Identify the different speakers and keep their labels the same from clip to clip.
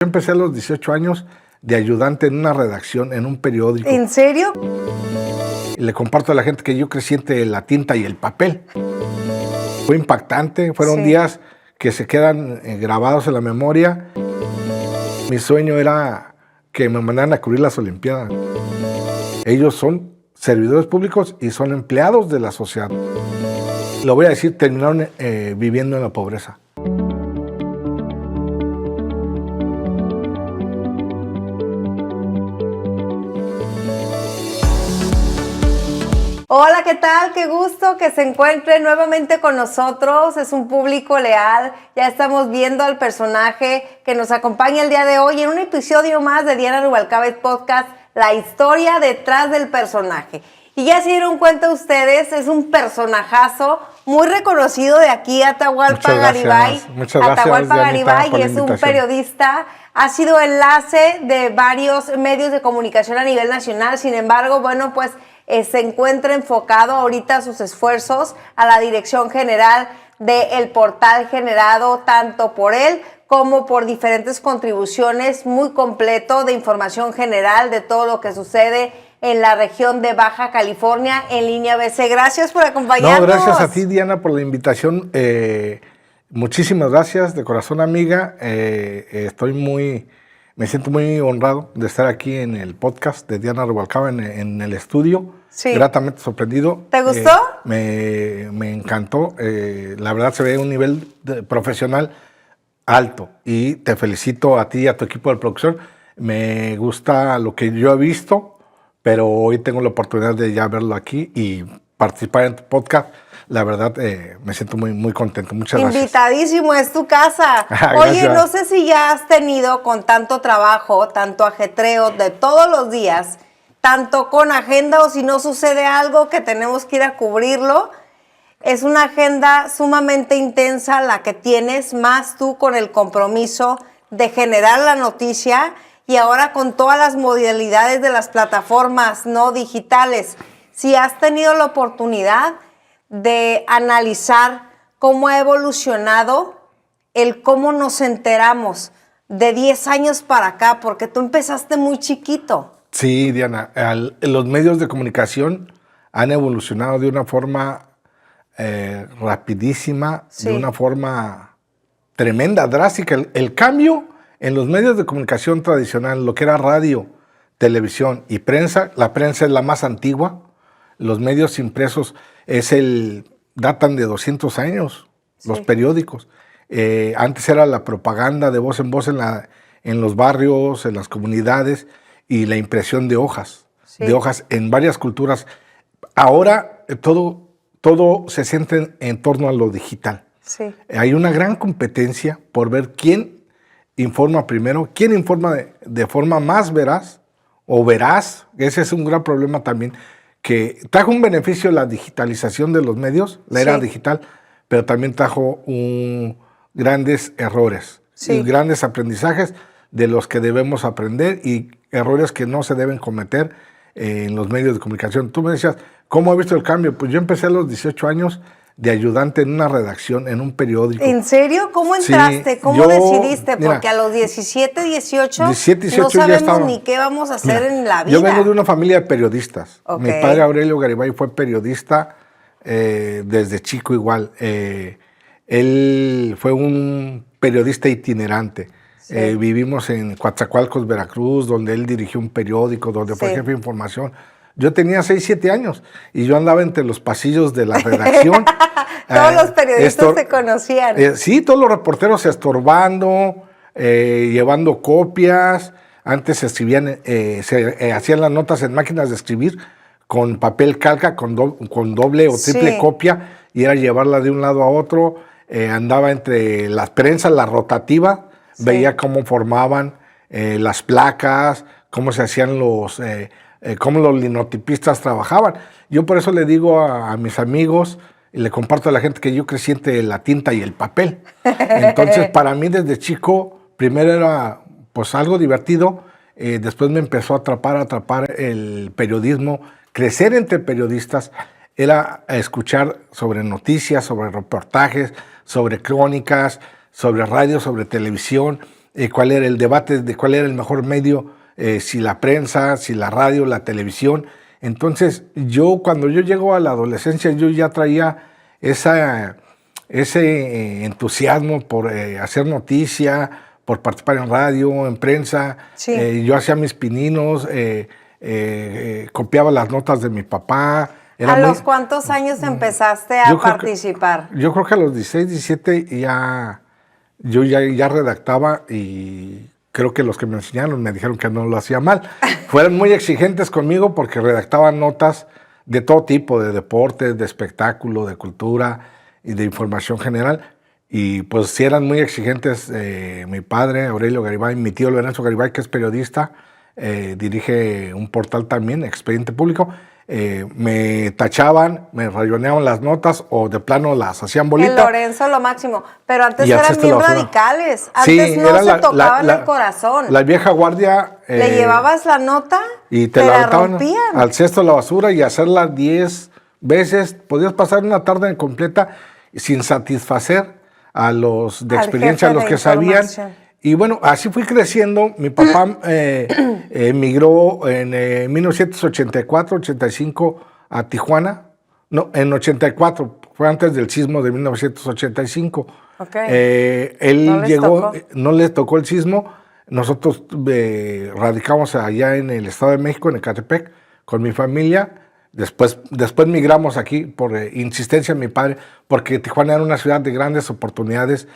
Speaker 1: Yo empecé a los 18 años de ayudante en una redacción, en un periódico.
Speaker 2: ¿En serio?
Speaker 1: Y le comparto a la gente que yo crecí entre la tinta y el papel. Fue impactante, fueron días que se quedan grabados en la memoria. Mi sueño era que me mandaran a cubrir las Olimpiadas. Ellos son servidores públicos y son empleados de la sociedad. Lo voy a decir, terminaron viviendo en la pobreza.
Speaker 2: Hola, ¿qué tal? Qué gusto que se encuentre nuevamente con nosotros. Es un público leal. Ya estamos viendo al personaje que nos acompaña el día de hoy en un episodio más de Diana Rubalcaba Podcast, la historia detrás del personaje. Y ya se dieron cuenta ustedes, es un personajazo muy reconocido de aquí, Atahualpa Garibay.
Speaker 1: Muchas gracias,
Speaker 2: Atahualpa Garibay, y es un periodista. Ha sido enlace de varios medios de comunicación a nivel nacional. Sin embargo, bueno, pues se encuentra enfocado ahorita sus esfuerzos a la dirección general del portal generado tanto por él como por diferentes contribuciones, muy completo de información general de todo lo que sucede en la región de Baja California en Línea BC. Gracias por acompañarnos.
Speaker 1: No, gracias a ti, Diana, por la invitación. Muchísimas gracias, de corazón, amiga. Me siento muy honrado de estar aquí en el podcast de Diana Rubalcaba, en el estudio. Sí. Gratamente sorprendido.
Speaker 2: ¿Te gustó?
Speaker 1: Me encantó. La verdad se ve un nivel profesional alto y te felicito a ti y a tu equipo de producción. Me gusta lo que yo he visto, pero hoy tengo la oportunidad de ya verlo aquí y participar en tu podcast. La verdad, me siento muy, muy contento. Muchas gracias.
Speaker 2: Invitadísimo, es tu casa. Oye, no sé si ya has tenido con tanto trabajo, tanto ajetreo de todos los días, tanto con agenda o si no sucede algo que tenemos que ir a cubrirlo. Es una agenda sumamente intensa la que tienes, más tú con el compromiso de generar la noticia y ahora con todas las modalidades de las plataformas no digitales. Si has tenido la oportunidad de analizar cómo ha evolucionado el cómo nos enteramos de 10 años para acá, porque tú empezaste muy chiquito.
Speaker 1: Sí, Diana, los medios de comunicación han evolucionado de una forma rapidísima, de una forma tremenda, drástica. El cambio en los medios de comunicación tradicional, lo que era radio, televisión y prensa, la prensa es la más antigua, los medios impresos datan de 200 años, los periódicos. Antes era la propaganda de voz en los barrios, en las comunidades, y la impresión de hojas en varias culturas. Ahora todo se centra en torno a lo digital. Sí. Hay una gran competencia por ver quién informa primero, quién informa de forma más veraz o veraz. Ese es un gran problema también, que trajo un beneficio la digitalización de los medios, la era digital, pero también trajo grandes errores y grandes aprendizajes de los que debemos aprender y errores que no se deben cometer en los medios de comunicación. Tú me decías, ¿cómo he visto el cambio? Pues yo empecé a los 18 años de ayudante en una redacción, en un periódico.
Speaker 2: ¿En serio? ¿Cómo entraste? Sí, ¿Cómo decidiste? Porque a los 17, 18 no sabemos ni qué vamos a hacer en la vida.
Speaker 1: Yo vengo de una familia de periodistas. Mi padre Aurelio Garibay fue periodista desde chico igual. Él fue un periodista itinerante. Vivimos en Coatzacoalcos, Veracruz, donde él dirigió un periódico, donde fue jefe de información. Yo tenía 6, 7 años y yo andaba entre los pasillos de la redacción.
Speaker 2: Todos los periodistas se conocían.
Speaker 1: Sí, todos los reporteros estorbando, llevando copias. Antes se escribían, se hacían las notas en máquinas de escribir con papel calca, con doble o triple copia, y era llevarla de un lado a otro. Andaba entre las prensas, la rotativa, veía cómo formaban las placas, cómo se hacían cómo los linotipistas trabajaban. Yo por eso le digo a mis amigos y le comparto a la gente que yo crecí entre la tinta y el papel. Entonces, para mí desde chico, primero era pues algo divertido, después me empezó a atrapar el periodismo, crecer entre periodistas, era escuchar sobre noticias, sobre reportajes, sobre crónicas, sobre radio, sobre televisión, cuál era el debate de cuál era el mejor medio, si la prensa, si la radio, la televisión. Entonces, cuando yo llego a la adolescencia, yo ya traía ese entusiasmo por hacer noticia, por participar en radio, en prensa.
Speaker 2: Sí.
Speaker 1: Yo hacía mis pininos, copiaba las notas de mi papá.
Speaker 2: ¿A los cuántos años empezaste a participar?
Speaker 1: Yo creo que a los 16, 17 yo ya redactaba, y creo que los que me enseñaron me dijeron que no lo hacía mal. Fueron muy exigentes conmigo porque redactaban notas de todo tipo, de deportes, de espectáculo, de cultura y de información general. Y pues sí eran muy exigentes. Mi padre, Aurelio Garibay, mi tío Lorenzo Garibay, que es periodista, dirige un portal también, Expediente Público. Me tachaban, me rayoneaban las notas o de plano las hacían bolita.
Speaker 2: El Lorenzo lo máximo, pero antes eran bien radicales, antes
Speaker 1: sí,
Speaker 2: no se tocaban el corazón.
Speaker 1: La vieja guardia.
Speaker 2: Le llevabas la nota
Speaker 1: y te la
Speaker 2: rompían
Speaker 1: al cesto de la basura y hacerla 10 veces. Podías pasar una tarde completa sin satisfacer a los de experiencia, a los que sabían. Y bueno, así fui creciendo. Mi papá emigró en 1984, 85 a Tijuana. No, en 84, fue antes del sismo de 1985. Él llegó, no les tocó el sismo. Nosotros radicamos allá en el Estado de México, en Ecatepec, con mi familia. Después migramos aquí por insistencia de mi padre, porque Tijuana era una ciudad de grandes oportunidades,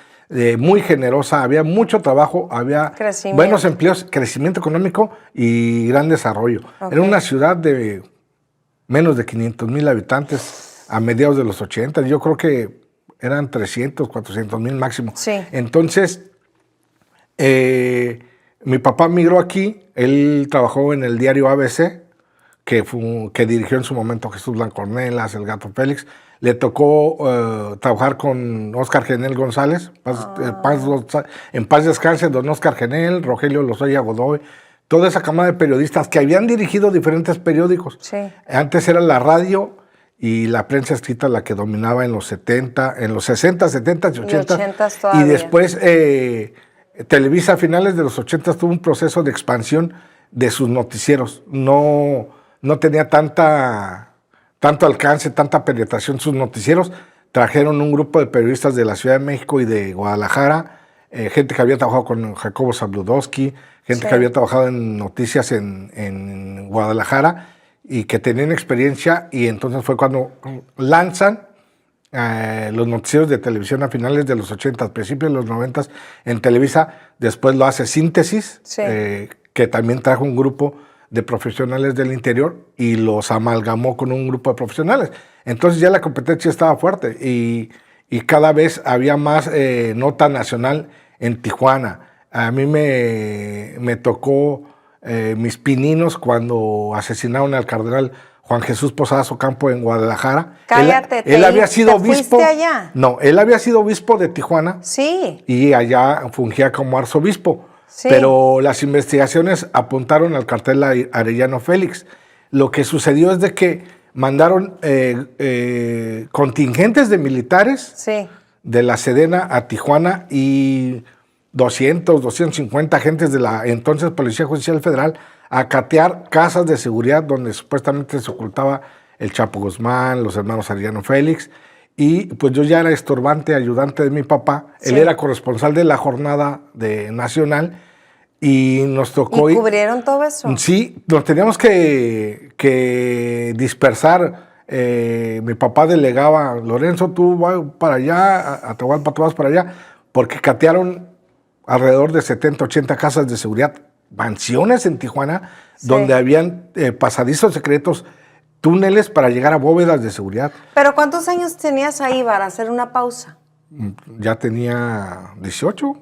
Speaker 1: muy generosa, había mucho trabajo, había buenos empleos, crecimiento económico y gran desarrollo. Era una ciudad de menos de 500,000 habitantes a mediados de los 80. Yo creo que eran 300, 400,000 máximo.
Speaker 2: Sí.
Speaker 1: Entonces, mi papá migró aquí, él trabajó en el diario ABC, que dirigió en su momento Jesús Blanco Ornelas, el Gato Félix. Le tocó trabajar con Óscar Genel González, en paz descanse, don Óscar Genel, Rogelio Lozoya Godoy, toda esa camada de periodistas que habían dirigido diferentes periódicos.
Speaker 2: Sí.
Speaker 1: Antes era la radio y la prensa escrita la que dominaba en los 70, en los 60, 70 y 80. Y después Televisa a finales de los 80 tuvo un proceso de expansión de sus noticieros. No tenía tanto alcance, tanta penetración sus noticieros. Trajeron un grupo de periodistas de la Ciudad de México y de Guadalajara, gente que había trabajado con Jacobo Zabludowski, gente que había trabajado en noticias en Guadalajara y que tenían experiencia, y entonces fue cuando lanzan los noticieros de televisión a finales de los 80, principios de los 90 en Televisa. Después lo hace Síntesis, que también trajo un grupo de profesionales del interior y los amalgamó con un grupo de profesionales. Entonces ya la competencia estaba fuerte y cada vez había más nota nacional en Tijuana. A mí me tocó mis pininos cuando asesinaron al cardenal Juan Jesús Posadas Ocampo en Guadalajara.
Speaker 2: Cállate,
Speaker 1: él había sido obispo.
Speaker 2: ¿Fuiste allá?
Speaker 1: No, él había sido obispo de Tijuana.
Speaker 2: Sí.
Speaker 1: Y allá fungía como arzobispo.
Speaker 2: Sí.
Speaker 1: Pero las investigaciones apuntaron al cartel Arellano Félix. Lo que sucedió es de que mandaron contingentes de militares de la Sedena a Tijuana y 200, 250 agentes de la entonces Policía Judicial Federal a catear casas de seguridad donde supuestamente se ocultaba el Chapo Guzmán, los hermanos Arellano Félix. Y pues yo ya era estorbante, ayudante de mi papá. Él era corresponsal de la jornada nacional y nos tocó...
Speaker 2: ¿Y cubrieron todo eso?
Speaker 1: Sí, nos teníamos que dispersar. Mi papá delegaba, Lorenzo, tú vas para allá, Atahualpa, tú vas para allá, porque catearon alrededor de 70, 80 casas de seguridad, mansiones en Tijuana, donde habían pasadizos secretos, túneles para llegar a bóvedas de seguridad.
Speaker 2: ¿Pero cuántos años tenías ahí para hacer una pausa?
Speaker 1: Ya tenía 18.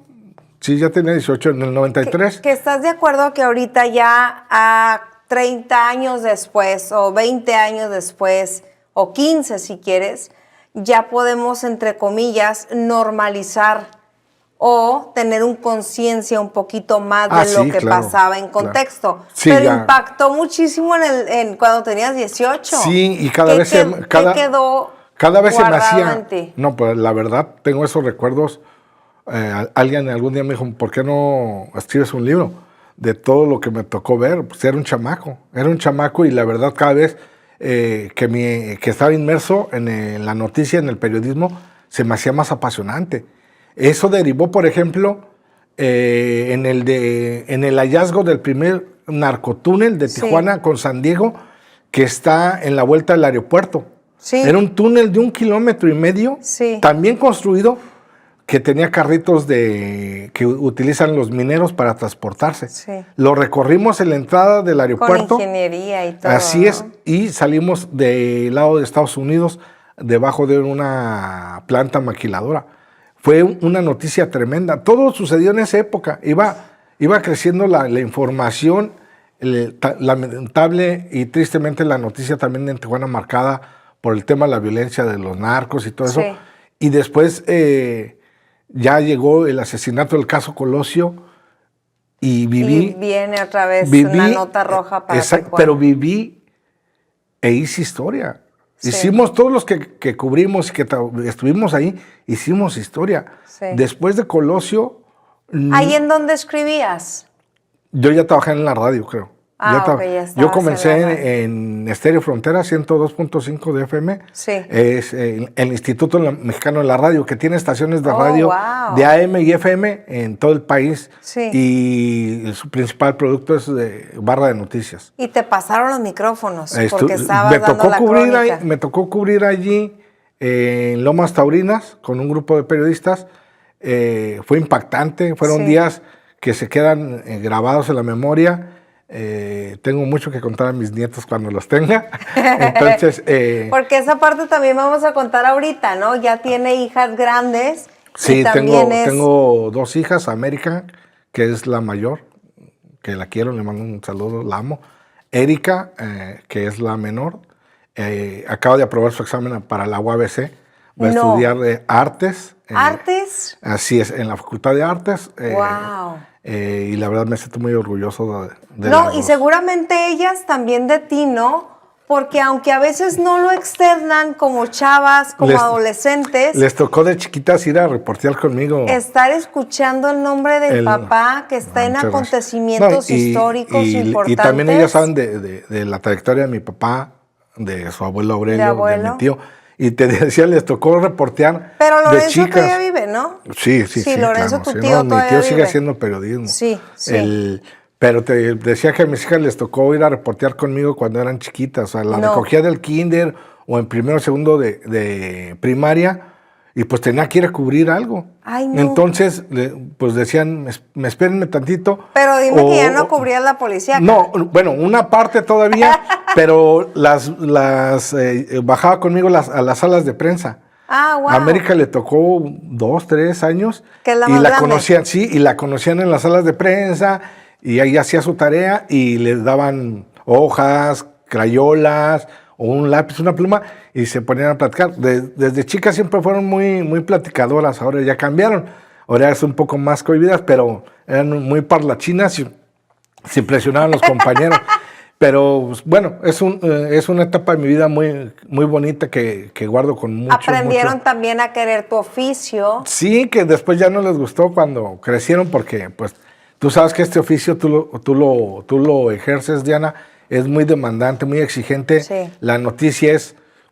Speaker 1: Sí, ya tenía 18 en el 93.
Speaker 2: ¿Que estás de acuerdo que ahorita ya a 30 años después, o 20 años después, o 15 si quieres, ya podemos, entre comillas, normalizar o tener un conciencia un poquito más de lo que pasaba en contexto?
Speaker 1: Claro. Sí,
Speaker 2: pero
Speaker 1: ya
Speaker 2: impactó muchísimo en cuando tenías 18.
Speaker 1: Sí, y cada vez
Speaker 2: quedó
Speaker 1: cada vez se me hacía.
Speaker 2: en ti?
Speaker 1: No, pues la verdad, tengo esos recuerdos Alguien algún día me dijo, ¿por qué no escribes un libro? De todo lo que me tocó ver, pues era un chamaco y la verdad cada vez que estaba inmerso en la noticia, en el periodismo, se me hacía más apasionante. Eso derivó, por ejemplo, en el hallazgo del primer narcotúnel de Tijuana con San Diego, que está en la vuelta del aeropuerto.
Speaker 2: Sí.
Speaker 1: Era un túnel de 1,5 kilómetros,
Speaker 2: sí.
Speaker 1: también construido, que tenía carritos que utilizan los mineros para transportarse.
Speaker 2: Sí.
Speaker 1: Lo recorrimos en la entrada del aeropuerto.
Speaker 2: Con ingeniería y todo.
Speaker 1: Así es, y salimos del lado de Estados Unidos, debajo de una planta maquiladora. Fue una noticia tremenda. Todo sucedió en esa época. Iba creciendo la información, lamentable y tristemente la noticia también en Tijuana marcada por el tema de la violencia de los narcos y todo eso. Y después ya llegó el asesinato del caso Colosio y viví.
Speaker 2: Y viene otra vez una nota roja para Tijuana.
Speaker 1: Pero viví e hice historia. Sí. Hicimos, todos los que cubrimos y que estuvimos ahí, hicimos historia. Sí. Después de Colosio.
Speaker 2: ¿Ahí en dónde escribías?
Speaker 1: Yo ya trabajé en la radio, creo. Yo comencé en Estéreo Frontera 102.5 de FM.
Speaker 2: Sí.
Speaker 1: Es el Instituto Mexicano de la Radio, que tiene estaciones de radio de AM y FM en todo el país.
Speaker 2: Sí.
Speaker 1: Y su principal producto es barra de noticias.
Speaker 2: Y te pasaron los micrófonos porque estabas dando la crónica.
Speaker 1: Me tocó cubrir allí en Lomas Taurinas con un grupo de periodistas. Fue impactante. Fueron días que se quedan grabados en la memoria. Tengo mucho que contar a mis nietos cuando los tenga. Entonces,
Speaker 2: porque esa parte también vamos a contar ahorita, ¿no? Ya tiene hijas grandes.
Speaker 1: Sí, tengo 2 hijas, América, que es la mayor, que la quiero, le mando un saludo, la amo. Erika, que es la menor, acaba de aprobar su examen para la UABC. Va a estudiar artes.
Speaker 2: ¿Artes?
Speaker 1: Así es, en la Facultad de Artes.
Speaker 2: ¡Wow!
Speaker 1: Y la verdad me siento muy orgulloso de
Speaker 2: No, y seguramente ellas también de ti, ¿no? Porque aunque a veces no lo externan como chavas, como adolescentes.
Speaker 1: Les tocó de chiquitas ir a reportear conmigo.
Speaker 2: Estar escuchando el nombre del papá que está en acontecimientos históricos importantes.
Speaker 1: Y también ellas saben de la trayectoria de mi papá, de su abuelo Aurelio, de mi tío. Y te decía, les tocó reportear.
Speaker 2: Pero Lorenzo
Speaker 1: de chicas.
Speaker 2: Todavía vive, ¿no?
Speaker 1: Sí,
Speaker 2: Lorenzo,
Speaker 1: claro,
Speaker 2: tu tío, todavía
Speaker 1: mi tío
Speaker 2: vive.
Speaker 1: sigue haciendo periodismo.
Speaker 2: Sí.
Speaker 1: Pero te decía que a mis hijas les tocó ir a reportear conmigo cuando eran chiquitas. O sea, la recogía del kinder o en primero o segundo de primaria y pues tenía que ir a cubrir algo.
Speaker 2: Ay, no.
Speaker 1: Entonces, pues decían, espérenme tantito.
Speaker 2: Pero dime que ya no cubrías la policía.
Speaker 1: No, bueno, una parte todavía, pero las bajaba conmigo a las salas de prensa.
Speaker 2: Ah, wow.
Speaker 1: A América le tocó 2, 3 años.
Speaker 2: Que es la
Speaker 1: y
Speaker 2: más
Speaker 1: la
Speaker 2: grande.
Speaker 1: conocían, y la conocían en las salas de prensa y ahí hacía su tarea y les daban hojas, crayolas o un lápiz, una pluma y se ponían a platicar. Desde chicas siempre fueron muy, muy platicadoras, ahora ya cambiaron. Ahora es un poco más cohibidas, pero eran muy parlachinas y se impresionaban los compañeros. Pero bueno, es una etapa de mi vida muy, muy bonita que guardo con mucho.
Speaker 2: ¿Aprendieron también a querer tu oficio?
Speaker 1: Sí, que después ya no les gustó cuando crecieron porque pues tú sabes que este oficio tú lo ejerces, Diana, es muy demandante, muy exigente.
Speaker 2: Sí.
Speaker 1: La noticia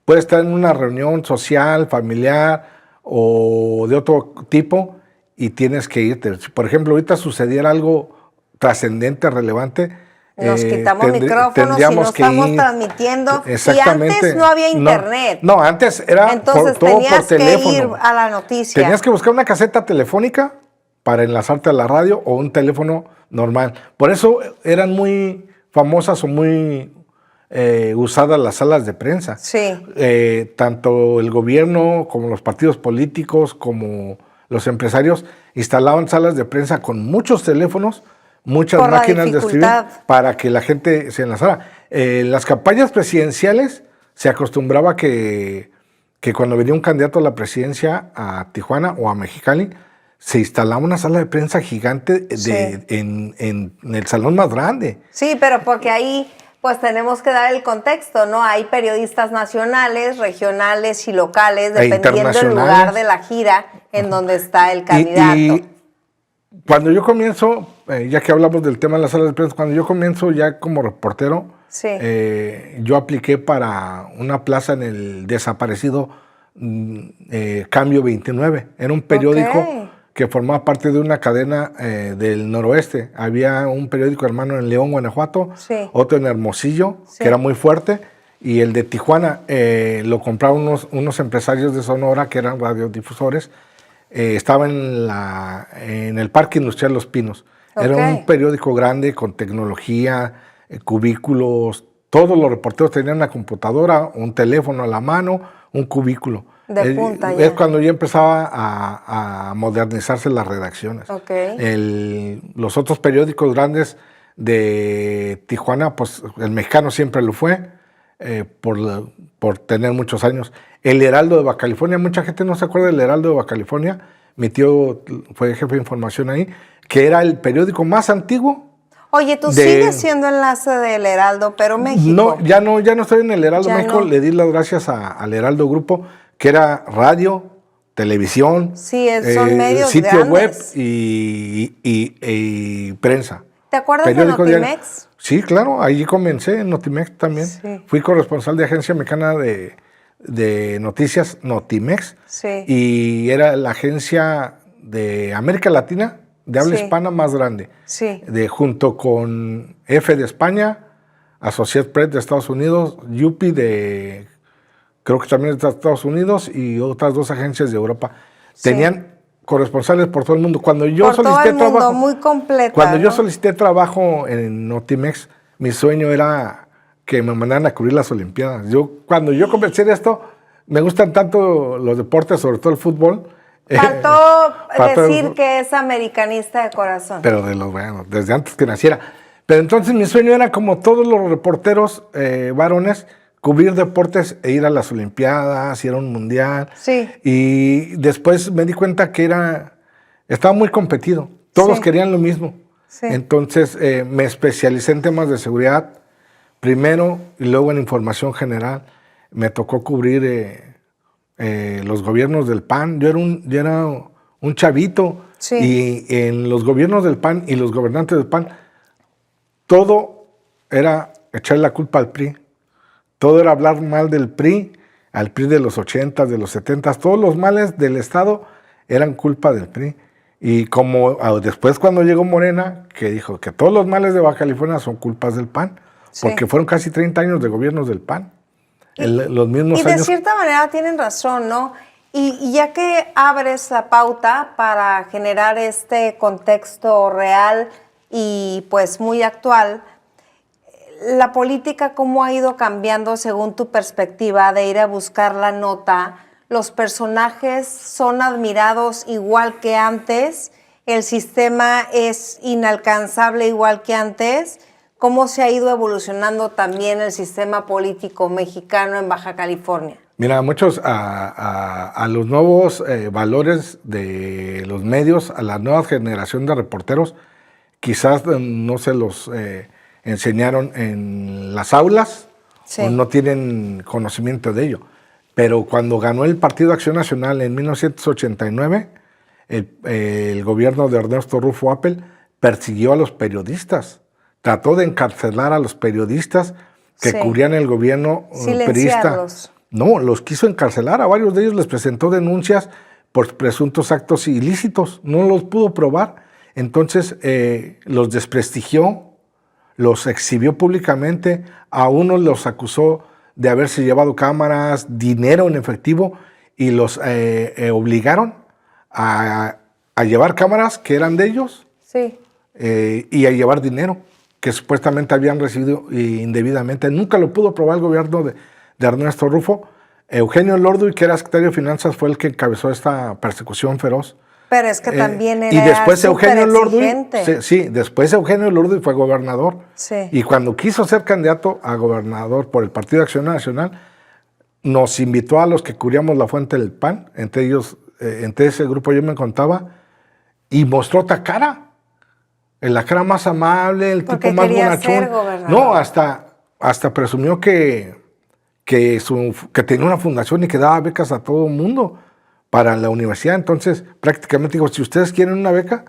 Speaker 1: puede estar en una reunión social, familiar o de otro tipo y tienes que irte. Por ejemplo, ahorita sucediera algo trascendente, relevante.
Speaker 2: Nos quitamos micrófonos y no estamos transmitiendo.
Speaker 1: Exactamente.
Speaker 2: Y antes no había internet.
Speaker 1: No, antes era
Speaker 2: entonces
Speaker 1: todo por
Speaker 2: tenías
Speaker 1: teléfono.
Speaker 2: que ir a la noticia.
Speaker 1: Tenías que buscar una caseta telefónica para enlazarte a la radio o un teléfono normal. Por eso eran muy famosas o muy usadas las salas de prensa.
Speaker 2: Sí.
Speaker 1: Tanto el gobierno como los partidos políticos como los empresarios instalaban salas de prensa con muchos teléfonos, muchas máquinas de escribir para que la gente se enlazara. Las campañas presidenciales se acostumbraba que cuando venía un candidato a la presidencia a Tijuana o a Mexicali, se instalaba una sala de prensa gigante en el salón más grande.
Speaker 2: Sí, pero porque ahí Pues tenemos que dar el contexto, ¿no? Hay periodistas nacionales, regionales y locales, dependiendo del lugar de la gira en donde está el candidato.
Speaker 1: Y cuando yo comienzo, ya que hablamos del tema de las salas de prensa, cuando yo comienzo ya como reportero,
Speaker 2: sí.
Speaker 1: Yo apliqué para una plaza en el desaparecido Cambio 29. Era un periódico que formaba parte de una cadena del noroeste. Había un periódico hermano en León, Guanajuato,
Speaker 2: sí.
Speaker 1: otro en Hermosillo, sí. que era muy fuerte, y el de Tijuana lo compraron unos empresarios de Sonora que eran radiodifusores. Estaba en el Parque Industrial Los Pinos. Era un periódico grande con tecnología, cubículos. Todos los reporteros tenían una computadora, un teléfono a la mano, un cubículo.
Speaker 2: De punta ya.
Speaker 1: Es cuando ya empezaba a modernizarse las redacciones. Los otros periódicos grandes de Tijuana, pues el Mexicano siempre lo fue, por tener muchos años. El Heraldo de Baja California, mucha gente no se acuerda del Heraldo de Baja California. Mi tío fue jefe de información ahí, que era el periódico más antiguo.
Speaker 2: Oye, tú sigues siendo enlace del Heraldo, pero México.
Speaker 1: No, ya no estoy en el Heraldo México. No. Le di las gracias al Heraldo Grupo, que era radio, televisión,
Speaker 2: sí, son medios
Speaker 1: sitio
Speaker 2: grandes.
Speaker 1: web y prensa.
Speaker 2: ¿Te acuerdas periódico de Notimex?
Speaker 1: Diario. Sí, claro, allí comencé en Notimex también. Sí. Fui corresponsal de Agencia Mexicana de Noticias Notimex.
Speaker 2: Sí.
Speaker 1: Y era la agencia de América Latina de habla hispana más grande.
Speaker 2: Sí.
Speaker 1: Junto con F de España, Associated Press de Estados Unidos, UPI de, creo que también de Estados Unidos, y otras 2 agencias de Europa. Sí. Tenían corresponsales por todo el mundo. Cuando yo solicité trabajo,
Speaker 2: muy completa,
Speaker 1: cuando yo solicité trabajo en Notimex, mi sueño era que me mandaran a cubrir las Olimpiadas. Cuando yo comencé esto, me gustan tanto los deportes, sobre todo el fútbol.
Speaker 2: Faltó decir que es americanista de corazón.
Speaker 1: Pero desde antes que naciera. Pero entonces mi sueño era, como todos los reporteros varones, cubrir deportes e ir a las Olimpiadas, ir a un mundial.
Speaker 2: Sí.
Speaker 1: Y después me di cuenta que estaba muy competido. Todos querían lo mismo.
Speaker 2: Sí.
Speaker 1: Entonces me especialicé en temas de seguridad primero y luego en información general. Me tocó cubrir los gobiernos del PAN. Yo era un chavito, y en los gobiernos del PAN y los gobernantes del PAN, todo era echarle la culpa al PRI. Todo era hablar mal del PRI, al PRI de los 80s, de los 70s. Todos los males del Estado eran culpa del PRI. Y como después, cuando llegó Morena, que dijo que todos los males de Baja California son culpas del PAN, porque fueron casi 30 años de gobiernos del PAN. Los mismos
Speaker 2: años. Y de cierta manera tienen razón, ¿no? Y ya que abres la pauta para generar este contexto real y pues muy actual, la política, ¿cómo ha ido cambiando según tu perspectiva de ir a buscar la nota? ¿Los personajes son admirados igual que antes? ¿El sistema es inalcanzable igual que antes? ¿Cómo se ha ido evolucionando también el sistema político mexicano en Baja California?
Speaker 1: Mira, muchos a los nuevos valores de los medios, a la nueva generación de reporteros, quizás no se los enseñaron en las aulas, o no tienen conocimiento de ello. Pero cuando ganó el Partido Acción Nacional en 1989, el gobierno de Ernesto Rufo Appel persiguió a los periodistas. Trató de encarcelar a los periodistas que cubrían el gobierno priista. No, los quiso encarcelar. A varios de ellos les presentó denuncias por presuntos actos ilícitos. No los pudo probar. Entonces los desprestigió, los exhibió públicamente. A unos los acusó de haberse llevado cámaras, dinero en efectivo, y los obligaron a llevar cámaras que eran de ellos y a llevar dinero que supuestamente habían recibido indebidamente. Nunca lo pudo probar el gobierno de Ernesto Rufo. Eugenio Lorduy, que era secretario de Finanzas, fue el que encabezó esta persecución feroz.
Speaker 2: Pero es que también era
Speaker 1: y después Eugenio Lorduy,
Speaker 2: después
Speaker 1: Eugenio Lorduy fue gobernador. Y cuando quiso ser candidato a gobernador por el Partido de Acción Nacional, nos invitó a los que cubríamos la fuente del PAN, entre ellos, entre ese grupo yo me contaba, y mostró otra cara. La cara más amable, el tipo más bonachón. No, hasta hasta presumió que tenía una fundación y que daba becas a todo el mundo para la universidad. Entonces, prácticamente digo, si ustedes quieren una beca,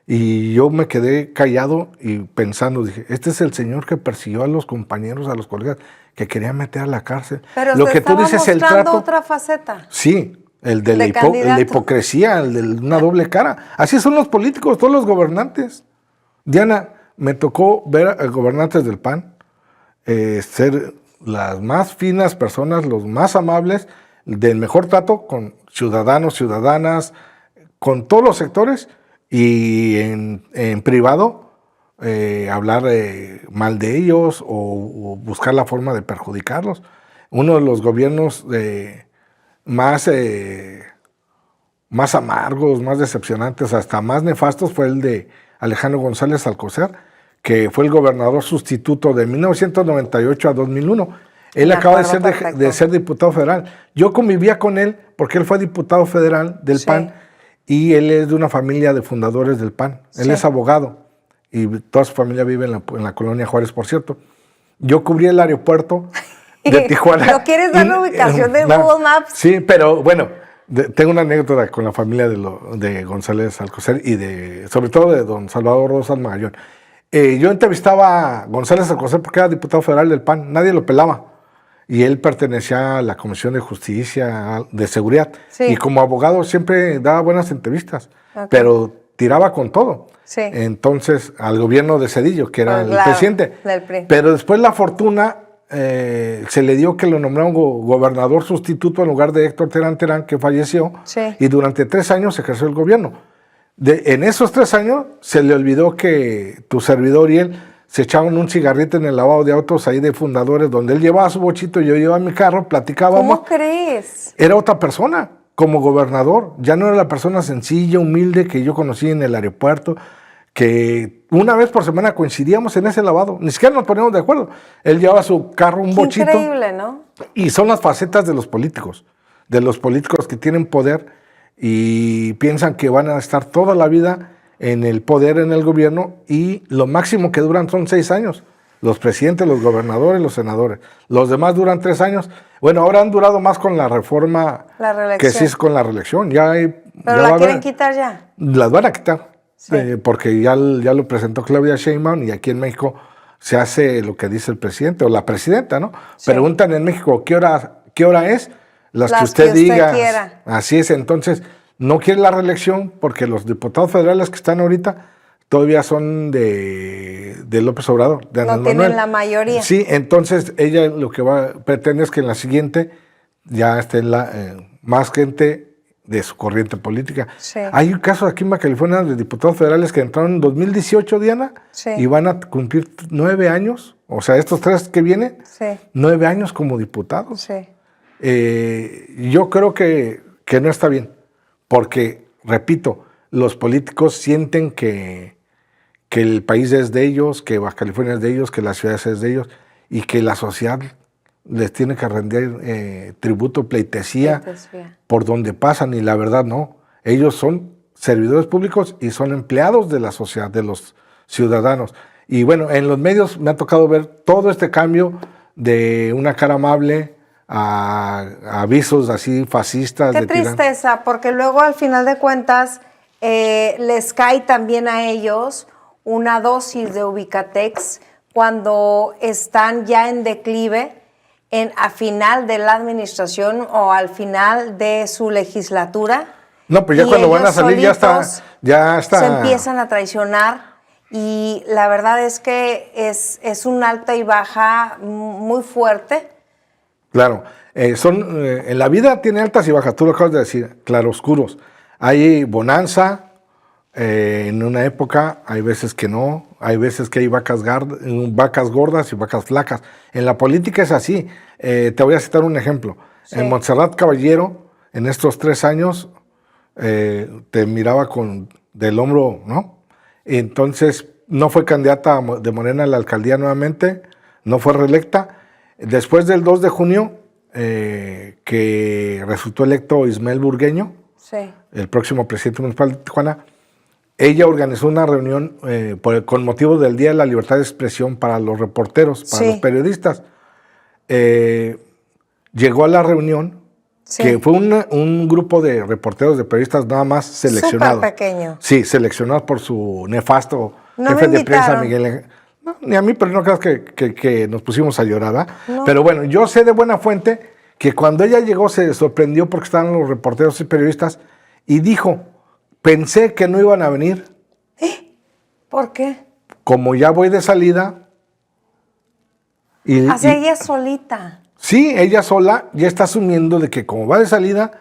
Speaker 1: y yo me quedé callado y pensando, dije, este es el señor que persiguió a los compañeros, a los colegas, que quería meter a la cárcel.
Speaker 2: Pero
Speaker 1: lo que tú dices, el trato,
Speaker 2: otra faceta.
Speaker 1: Sí, el de la hipocresía, el de una doble cara. Así son los políticos, todos los gobernantes. Diana, me tocó ver a gobernantes del PAN ser las más finas personas, los más amables, del mejor trato con ciudadanos, ciudadanas, con todos los sectores, y en privado hablar mal de ellos o buscar la forma de perjudicarlos. Uno de los gobiernos más amargos, más decepcionantes, hasta más nefastos fue el de Alejandro González Alcocer, que fue el gobernador sustituto de 1998 a 2001. Él acaba de ser diputado federal. Yo convivía con él porque él fue diputado federal del PAN, y él es de una familia de fundadores del PAN. Él es abogado y toda su familia vive en la colonia Juárez, por cierto. Yo cubrí el aeropuerto de Tijuana.
Speaker 2: ¿No quieres dar la ubicación de Google Maps?
Speaker 1: Sí, pero bueno, tengo una anécdota con la familia de González Alcocer y sobre todo de don Salvador Rosas Magallón. Yo entrevistaba a González Alcocer porque era diputado federal del PAN, nadie lo pelaba. Y él pertenecía a la Comisión de Justicia, de Seguridad. Sí. Y como abogado siempre daba buenas entrevistas, pero tiraba con todo. Sí. Entonces, al gobierno de Zedillo, que era el presidente. Del PRI. Pero después la fortuna se le dio que lo nombraron gobernador sustituto en lugar de Héctor Terán Terán, que falleció. Sí. Y durante 3 años ejerció el gobierno. En esos 3 años se le olvidó que tu servidor y él se echaban un cigarrito en el lavado de autos ahí de Fundadores, donde él llevaba su bochito y yo llevaba mi carro, platicábamos.
Speaker 2: ¿Cómo crees?
Speaker 1: Era otra persona, como gobernador. Ya no era la persona sencilla, humilde que yo conocí en el aeropuerto, que una vez por semana coincidíamos en ese lavado. Ni siquiera nos poníamos de acuerdo. Él llevaba su carro, un bochito.
Speaker 2: Increíble, ¿no?
Speaker 1: Y son las facetas de los políticos que tienen poder y piensan que van a estar toda la vida en el poder, en el gobierno, y lo máximo que duran son 6 años. Los presidentes, los gobernadores, los senadores. Los demás duran 3 años. Bueno, ahora han durado más con la reforma que sí es con la reelección.
Speaker 2: ¿Pero la quieren quitar ya?
Speaker 1: Las van a quitar, sí. Porque ya lo presentó Claudia Sheinbaum, y aquí en México se hace lo que dice el presidente o la presidenta, ¿no? Sí. Preguntan en México qué hora es, las que usted diga. Quiera. Así es, entonces no quiere la reelección porque los diputados federales que están ahorita todavía son de López Obrador, de Andrés Manuel. No tienen
Speaker 2: la mayoría.
Speaker 1: Sí, entonces ella lo que pretende es que en la siguiente ya esté más gente de su corriente política. Sí. Hay un caso aquí en Baja California de diputados federales que entraron en 2018, Diana, y van a cumplir 9 años, o sea, estos 3 que vienen, 9 años como diputados. Sí. Yo creo que no está bien. Porque, repito, los políticos sienten que el país es de ellos, que Baja California es de ellos, que la ciudad es de ellos, y que la sociedad les tiene que rendir tributo, pleitesía por donde pasan, y la verdad no. Ellos son servidores públicos y son empleados de la sociedad, de los ciudadanos. Y bueno, en los medios me ha tocado ver todo este cambio de una cara amable a avisos así fascistas.
Speaker 2: Qué tristeza, porque luego al final de cuentas les cae también a ellos una dosis de Ubicatex cuando están ya en declive, a final de la administración o al final de su legislatura.
Speaker 1: No, pero ya cuando van a salir ya está.
Speaker 2: Se empiezan a traicionar, y la verdad es que es un alta y baja muy fuerte.
Speaker 1: Claro, en la vida tiene altas y bajas, tú lo acabas de decir, claroscuros. Hay bonanza en una época, hay veces que no, hay veces que hay vacas gordas y vacas flacas. En la política es así. Te voy a citar un ejemplo. Sí. En Montserrat Caballero, en estos 3 años, te miraba del hombro, ¿no? Entonces, no fue candidata de Morena a la alcaldía nuevamente, no fue reelecta. Después del 2 de junio, que resultó electo Ismael Burgueño, el próximo presidente municipal de Tijuana, ella organizó una reunión con motivo del Día de la Libertad de Expresión para los reporteros, para los periodistas. Llegó a la reunión, que fue un grupo de reporteros, de periodistas nada más seleccionados.
Speaker 2: Súper pequeño.
Speaker 1: Sí, seleccionados por su nefasto jefe de prensa, Miguel. No, ni a mí, pero no creas que nos pusimos a llorar, ¿verdad? No. Pero bueno, yo sé de buena fuente que cuando ella llegó se sorprendió porque estaban los reporteros y periodistas y dijo, pensé que no iban a venir.
Speaker 2: ¿Por qué?
Speaker 1: Como ya voy de salida.
Speaker 2: Ella solita.
Speaker 1: Sí, ella sola ya está asumiendo de que como va de salida,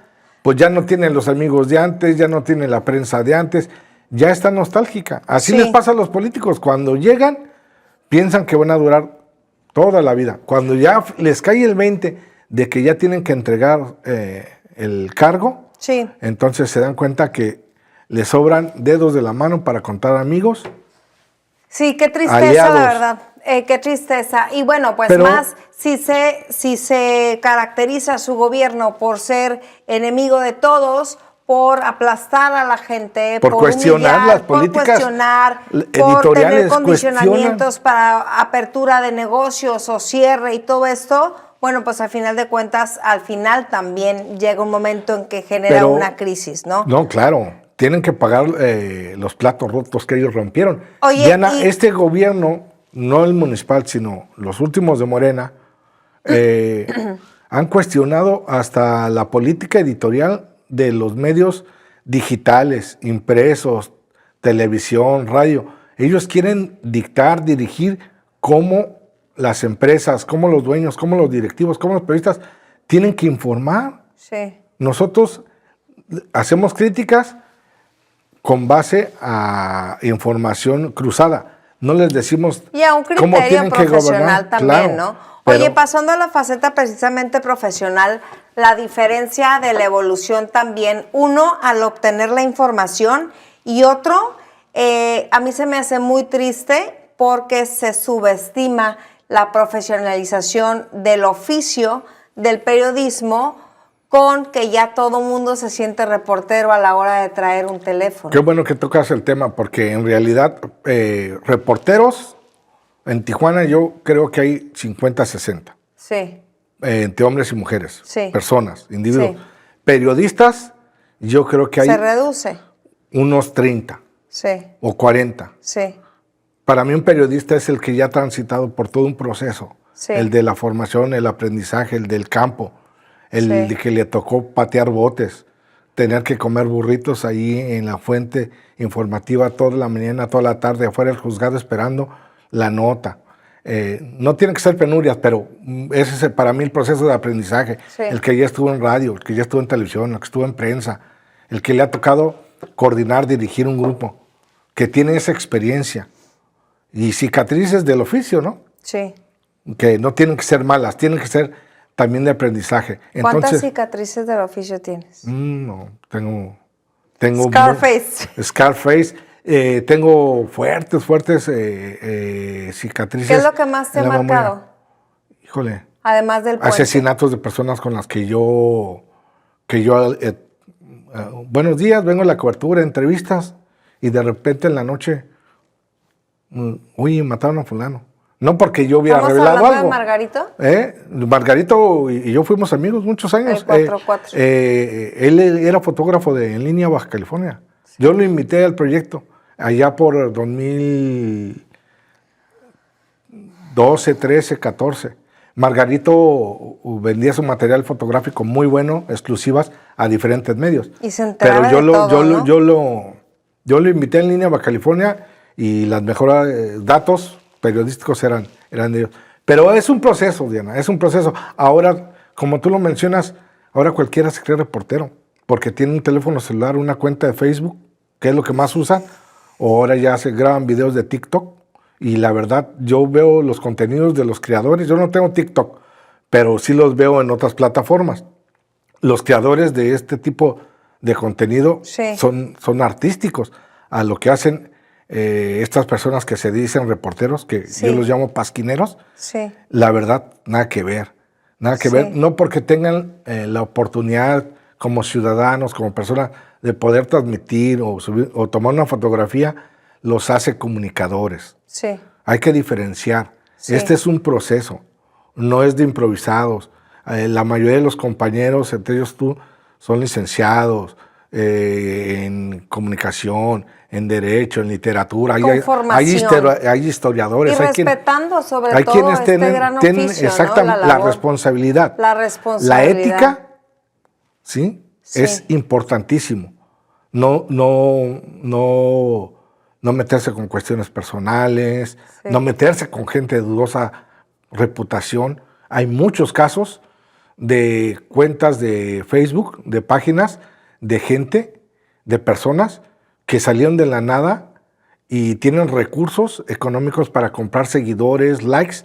Speaker 1: pues ya no tiene los amigos de antes, ya no tiene la prensa de antes, ya está nostálgica. Así les pasa a los políticos. Cuando llegan, piensan que van a durar toda la vida. Cuando ya les cae el 20 de que ya tienen que entregar el cargo, entonces se dan cuenta que les sobran dedos de la mano para contar amigos.
Speaker 2: Sí, qué tristeza, aliados. La verdad. Qué tristeza. Y bueno, pues pero, más si se caracteriza su gobierno por ser enemigo de todos, por aplastar a la gente,
Speaker 1: por cuestionar humillar, las políticas,
Speaker 2: por cuestionar, por tener condicionamientos para apertura de negocios o cierre y todo esto. Bueno, pues al final de cuentas, al final también llega un momento en que genera una crisis, ¿no?
Speaker 1: No, claro. Tienen que pagar los platos rotos que ellos rompieron.
Speaker 2: Oye,
Speaker 1: Diana, este gobierno, no el municipal, sino los últimos de Morena, han cuestionado hasta la política editorial de los medios digitales, impresos, televisión, radio. Ellos quieren dictar, dirigir cómo las empresas, cómo los dueños, cómo los directivos, cómo los periodistas tienen que informar.
Speaker 2: Sí.
Speaker 1: Nosotros hacemos críticas con base a información cruzada. No les decimos
Speaker 2: y a un criterio
Speaker 1: cómo tienen que gobernar
Speaker 2: también, claro, ¿no? Oye, pasando a la faceta precisamente profesional, la diferencia de la evolución también, uno al obtener la información y otro, a mí se me hace muy triste porque se subestima la profesionalización del oficio del periodismo con que ya todo mundo se siente reportero a la hora de traer un teléfono.
Speaker 1: Qué bueno que tocas el tema, porque en realidad reporteros en Tijuana yo creo que hay 50, 60.
Speaker 2: Sí.
Speaker 1: Entre hombres y mujeres,
Speaker 2: sí.
Speaker 1: personas, individuos. Sí. Periodistas, yo creo que hay...
Speaker 2: Se reduce.
Speaker 1: Unos 30.
Speaker 2: Sí.
Speaker 1: O 40.
Speaker 2: Sí.
Speaker 1: Para mí un periodista es el que ya ha transitado por todo un proceso.
Speaker 2: Sí.
Speaker 1: El de la formación, el aprendizaje, el del campo. El que le tocó patear botes, tener que comer burritos ahí en la fuente informativa toda la mañana, toda la tarde, afuera del juzgado esperando la nota. No tienen que ser penurias, pero ese es para mí el proceso de aprendizaje.
Speaker 2: Sí.
Speaker 1: El que ya estuvo en radio, el que ya estuvo en televisión, el que estuvo en prensa, el que le ha tocado coordinar, dirigir un grupo, que tiene esa experiencia. Y cicatrices del oficio, ¿no?
Speaker 2: Sí.
Speaker 1: Que no tienen que ser malas, tienen que ser también de aprendizaje.
Speaker 2: ¿Cuántas cicatrices del oficio tienes?
Speaker 1: No, tengo
Speaker 2: Scarface.
Speaker 1: Scarface. Tengo fuertes cicatrices.
Speaker 2: ¿Qué es lo que más te ha marcado?
Speaker 1: Híjole.
Speaker 2: Además del puente.
Speaker 1: Asesinatos de personas con las que yo buenos días, vengo a la cobertura, entrevistas, y de repente en la noche, uy, mataron a fulano. No porque yo hubiera revelado algo.
Speaker 2: ¿Estamos hablando de Margarito?
Speaker 1: Margarito y yo fuimos amigos muchos años.
Speaker 2: El 4-4.
Speaker 1: Él era fotógrafo En Línea Baja California. Sí. Yo lo invité al proyecto allá por 2012, 13, 14. Margarito vendía su material fotográfico muy bueno, exclusivas, a diferentes medios.
Speaker 2: Y se enteraba de todo, ¿no?
Speaker 1: Yo lo invité a En Línea Baja California y las mejores datos periodísticos eran de ellos. Pero es un proceso, Diana, es un proceso. Ahora, como tú lo mencionas, ahora cualquiera se cree reportero, porque tiene un teléfono celular, una cuenta de Facebook, que es lo que más usan, o ahora ya se graban videos de TikTok, y la verdad, yo veo los contenidos de los creadores. Yo no tengo TikTok, pero sí los veo en otras plataformas. Los creadores de este tipo de contenido son artísticos a lo que hacen. Estas personas que se dicen reporteros, que yo los llamo pasquineros, la verdad, nada que ver. Nada que ver, no porque tengan la oportunidad como ciudadanos, como personas, de poder transmitir o subir o tomar una fotografía, los hace comunicadores.
Speaker 2: Sí.
Speaker 1: Hay que diferenciar.
Speaker 2: Sí.
Speaker 1: Este es un proceso, no es de improvisados. La mayoría de los compañeros, entre ellos tú, son licenciados en comunicación, en derecho, en literatura. Hay historiadores.
Speaker 2: Y respetando sobre
Speaker 1: hay
Speaker 2: todo
Speaker 1: quienes
Speaker 2: este gran oficio,
Speaker 1: exactamente,
Speaker 2: ¿no?
Speaker 1: la responsabilidad.
Speaker 2: La responsabilidad.
Speaker 1: La ética, ¿sí? Es importantísimo. No meterse con cuestiones personales, no meterse con gente de dudosa reputación. Hay muchos casos de cuentas de Facebook, de páginas, de gente, de personas que salieron de la nada y tienen recursos económicos para comprar seguidores, likes,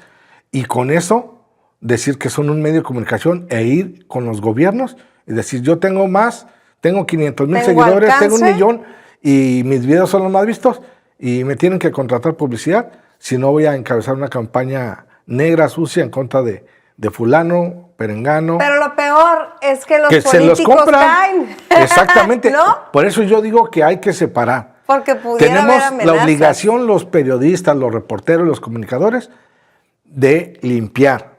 Speaker 1: y con eso decir que son un medio de comunicación e ir con los gobiernos y decir, yo tengo más, tengo 500,000 seguidores,
Speaker 2: alcance,
Speaker 1: tengo 1,000,000 y mis videos son los más vistos y me tienen que contratar publicidad, si no voy a encabezar una campaña negra, sucia, en contra de fulano, perengano.
Speaker 2: Pero lo peor es que los políticos
Speaker 1: se los compran.
Speaker 2: caen.
Speaker 1: Exactamente.
Speaker 2: ¿No?
Speaker 1: Por eso yo digo que hay que separar.
Speaker 2: Porque pudiera
Speaker 1: Tenemos
Speaker 2: haber amenazas.
Speaker 1: la obligación, los periodistas, los reporteros, los comunicadores, de limpiar.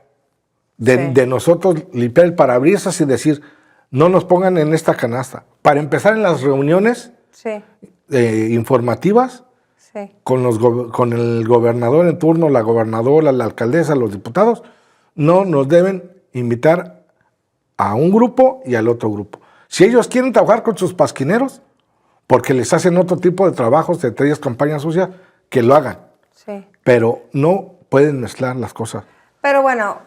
Speaker 1: De nosotros limpiar el parabrisas y decir, no nos pongan en esta canasta. Para empezar, en las reuniones informativas, con el gobernador en turno, la gobernadora, la alcaldesa, los diputados, no nos deben invitar a un grupo y al otro grupo. Si ellos quieren trabajar con sus pasquineros, porque les hacen otro tipo de trabajos, entre ellas campañas sucias, que lo hagan.
Speaker 2: Sí.
Speaker 1: Pero no pueden mezclar las cosas.
Speaker 2: Pero bueno,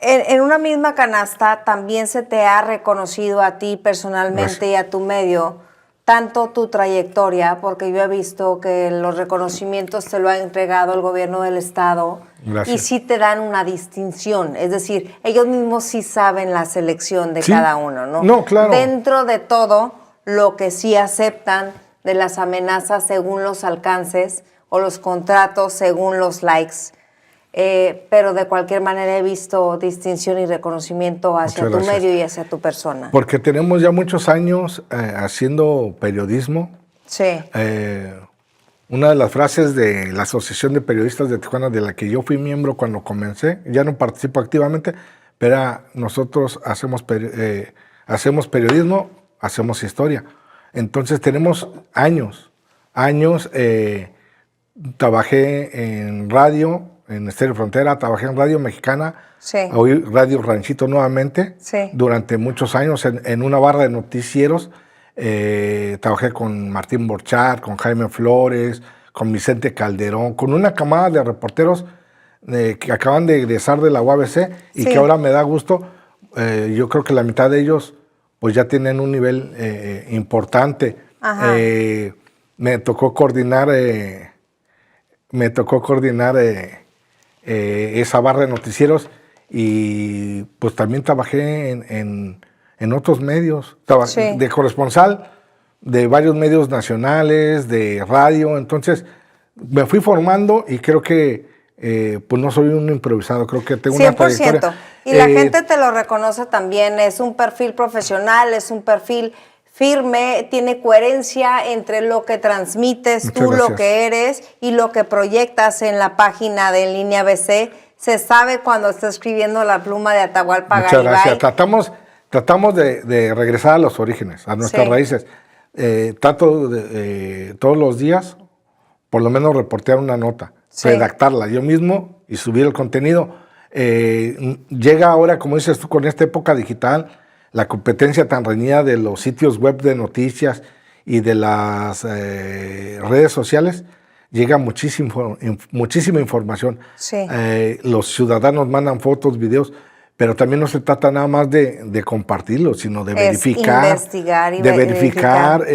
Speaker 2: en una misma canasta también se te ha reconocido a ti personalmente y a tu medio tanto tu trayectoria, porque yo he visto que los reconocimientos te lo ha entregado el gobierno del estado.
Speaker 1: Gracias.
Speaker 2: Y sí te dan una distinción, es decir, ellos mismos sí saben la selección de cada uno, ¿no?
Speaker 1: No, claro.
Speaker 2: Dentro de todo, lo que sí aceptan de las amenazas según los alcances o los contratos según los likes. Pero de cualquier manera he visto distinción y reconocimiento hacia tu medio y hacia tu persona.
Speaker 1: Porque tenemos ya muchos años haciendo periodismo.
Speaker 2: Sí.
Speaker 1: Una de las frases de la Asociación de Periodistas de Tijuana, de la que yo fui miembro cuando comencé, ya no participo activamente, pero nosotros hacemos periodismo, hacemos historia. Entonces tenemos años. Trabajé en radio, en Estéreo Frontera, trabajé en Radio Mexicana, hoy Radio Ranchito nuevamente, durante muchos años en una barra de noticieros. Trabajé con Martín Borchardt, con Jaime Flores, con Vicente Calderón, con una camada de reporteros que acaban de egresar de la UABC y que ahora me da gusto. Yo creo que la mitad de ellos pues ya tienen un nivel importante. Me tocó coordinar esa barra de noticieros y pues también trabajé en otros medios, de corresponsal de varios medios nacionales, de radio. Entonces me fui formando y creo que pues no soy un improvisado, creo que tengo 100%. Una trayectoria.
Speaker 2: Y la gente te lo reconoce también, es un perfil profesional, es un perfil firme, tiene coherencia entre lo que transmites tú, lo que eres y lo que proyectas en la página de En Línea ABC. Se sabe cuando está escribiendo la pluma de Atahualpa Garibay.
Speaker 1: Muchas gracias. Tratamos de regresar a los orígenes, a nuestras raíces. Trato todos los días, por lo menos reportear una nota, redactarla yo mismo y subir el contenido. Llega ahora, como dices tú, con esta época digital, la competencia tan reñida de los sitios web de noticias y de las redes sociales, llega muchísima información. Los ciudadanos mandan fotos, videos, pero también no se trata nada más de compartirlo, sino de verificar.
Speaker 2: Investigar y
Speaker 1: verificar.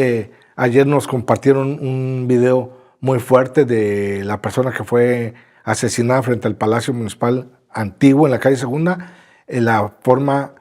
Speaker 1: Ayer nos compartieron un video muy fuerte de la persona que fue asesinada frente al Palacio Municipal Antiguo en la calle Segunda, la forma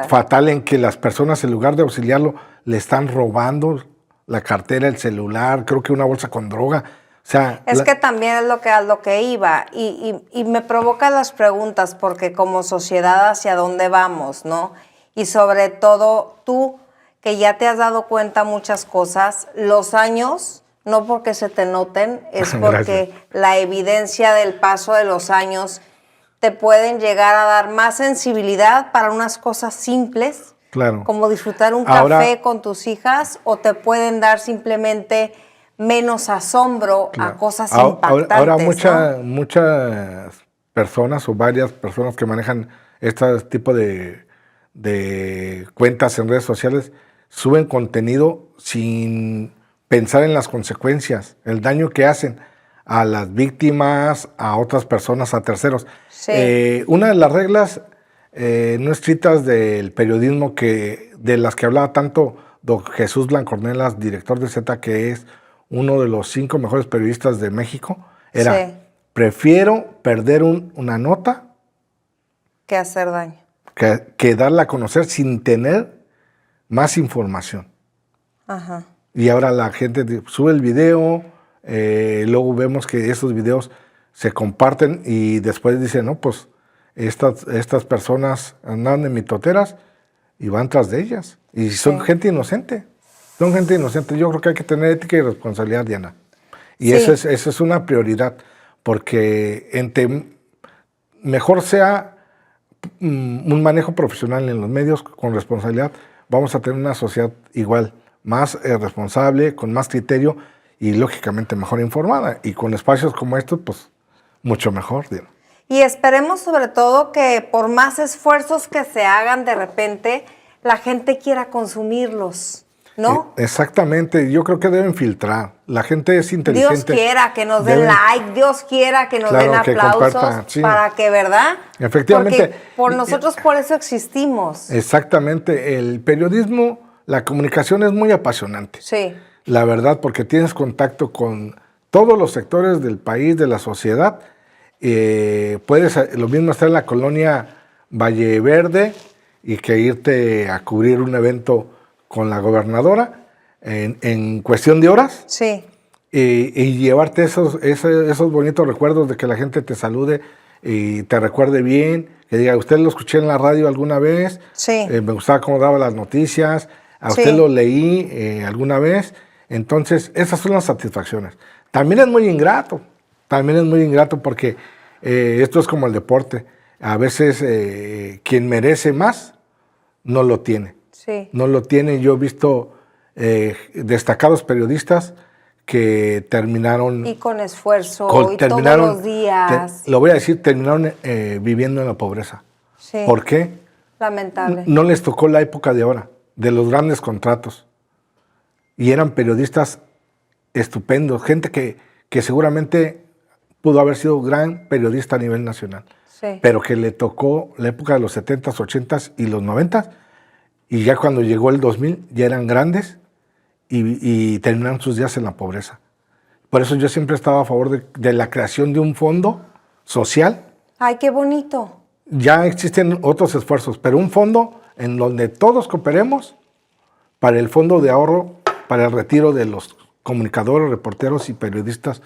Speaker 1: fatal en que las personas, en lugar de auxiliarlo, le están robando la cartera, el celular, creo que una bolsa con droga. O sea,
Speaker 2: que también es lo que iba y me provoca las preguntas porque como sociedad hacia dónde vamos, ¿no? Y sobre todo tú que ya te has dado cuenta muchas cosas. Los años, no porque se te noten, es porque la evidencia del paso de los años te pueden llegar a dar más sensibilidad para unas cosas simples,
Speaker 1: claro,
Speaker 2: como disfrutar un café con tus hijas, o te pueden dar simplemente menos asombro a cosas impactantes.
Speaker 1: Ahora muchas personas o varias personas que manejan este tipo de cuentas en redes sociales suben contenido sin pensar en las consecuencias, el daño que hacen a las víctimas, a otras personas, a terceros.
Speaker 2: Sí.
Speaker 1: Una de las reglas no escritas del periodismo de las que hablaba tanto don Jesús Blancornelas, director de Z, que es uno de los 5 mejores periodistas de México, era: prefiero perder una nota
Speaker 2: que hacer daño.
Speaker 1: Que darla a conocer sin tener más información.
Speaker 2: Ajá.
Speaker 1: Y ahora la gente sube el video, luego vemos que esos videos se comparten y después dicen, no, pues estas personas andan de mitoteras y van tras de ellas. Y son gente inocente. Son gente inocente. Yo creo que hay que tener ética y responsabilidad, Diana. Y eso es una prioridad, porque mejor sea un manejo profesional en los medios con responsabilidad, vamos a tener una sociedad igual, más responsable, con más criterio y lógicamente mejor informada. Y con espacios como estos, pues mucho mejor, Diana.
Speaker 2: Y esperemos sobre todo que por más esfuerzos que se hagan, de repente la gente quiera consumirlos, ¿no?
Speaker 1: Exactamente, yo creo que deben filtrar. La gente es inteligente.
Speaker 2: Dios quiera que nos den like, Dios quiera que nos den aplausos, para que, ¿verdad?
Speaker 1: Efectivamente.
Speaker 2: Porque nosotros por eso existimos.
Speaker 1: Exactamente, el periodismo, la comunicación es muy apasionante.
Speaker 2: Sí.
Speaker 1: La verdad, porque tienes contacto con todos los sectores del país, de la sociedad. Puedes lo mismo estar en la colonia Valle Verde y que irte a cubrir un evento con la gobernadora en cuestión de horas.
Speaker 2: Sí.
Speaker 1: Y llevarte esos bonitos recuerdos de que la gente te salude y te recuerde bien, que diga, usted lo escuché en la radio alguna vez,
Speaker 2: sí.
Speaker 1: Me gustaba cómo daba las noticias, a usted lo leí alguna vez. Entonces, esas son las satisfacciones. También es muy ingrato porque esto es como el deporte. A veces quien merece más no lo tiene.
Speaker 2: Sí.
Speaker 1: No lo tiene. Yo he visto destacados periodistas que terminaron...
Speaker 2: Y con esfuerzo, y todos los días.
Speaker 1: Lo voy a decir, terminaron viviendo en la pobreza.
Speaker 2: Sí.
Speaker 1: ¿Por qué?
Speaker 2: Lamentable.
Speaker 1: No les tocó la época de ahora, de los grandes contratos. Y eran periodistas estupendos, gente que seguramente pudo haber sido gran periodista a nivel nacional.
Speaker 2: Sí.
Speaker 1: Pero que le tocó la época de los 70s, 80s y los 90s, y ya cuando llegó el 2000 ya eran grandes y terminaron sus días en la pobreza. Por eso yo siempre estaba a favor de la creación de un fondo social.
Speaker 2: ¡Ay, qué bonito!
Speaker 1: Ya existen otros esfuerzos, pero un fondo en donde todos cooperemos para el fondo de ahorro, para el retiro de los comunicadores, reporteros y periodistas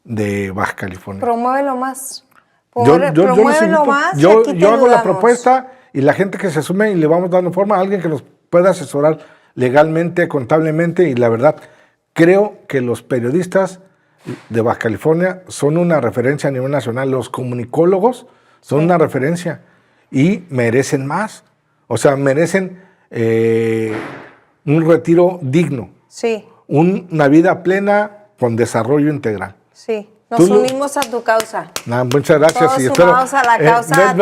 Speaker 1: de Baja California.
Speaker 2: Promuévelo más.
Speaker 1: Promuévelo más. Yo hago la propuesta y la gente que se sume y le vamos dando forma a alguien que nos pueda asesorar legalmente, contablemente, y la verdad, creo que los periodistas de Baja California son una referencia a nivel nacional. Los comunicólogos son una referencia y merecen más. O sea, merecen un retiro digno.
Speaker 2: Sí.
Speaker 1: Una vida plena con desarrollo integral.
Speaker 2: Sí. Nos unimos a tu causa.
Speaker 1: Muchas gracias.
Speaker 2: Todos sumados a la causa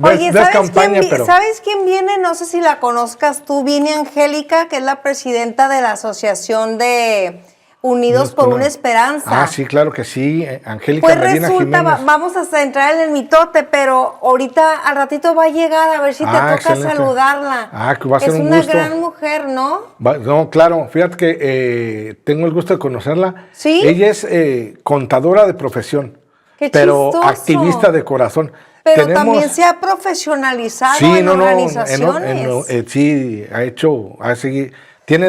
Speaker 2: Oye, ¿sabes quién viene? No sé si la conozcas tú. Viene Angélica, que es la presidenta de la Asociación de Unidos por una Esperanza.
Speaker 1: Sí, claro que sí. Angélica
Speaker 2: pues
Speaker 1: Medina
Speaker 2: resulta,
Speaker 1: Jiménez.
Speaker 2: vamos a entrar en el mitote, pero ahorita al ratito va a llegar, a ver si te toca excelente. Saludarla.
Speaker 1: Que va a ser un
Speaker 2: gusto.
Speaker 1: Es una
Speaker 2: gran mujer, ¿no?
Speaker 1: No, claro. Fíjate que tengo el gusto de conocerla.
Speaker 2: ¿Sí?
Speaker 1: Ella es contadora de profesión, pero activista de corazón.
Speaker 2: Pero también se ha profesionalizado en organizaciones.
Speaker 1: Sí, tiene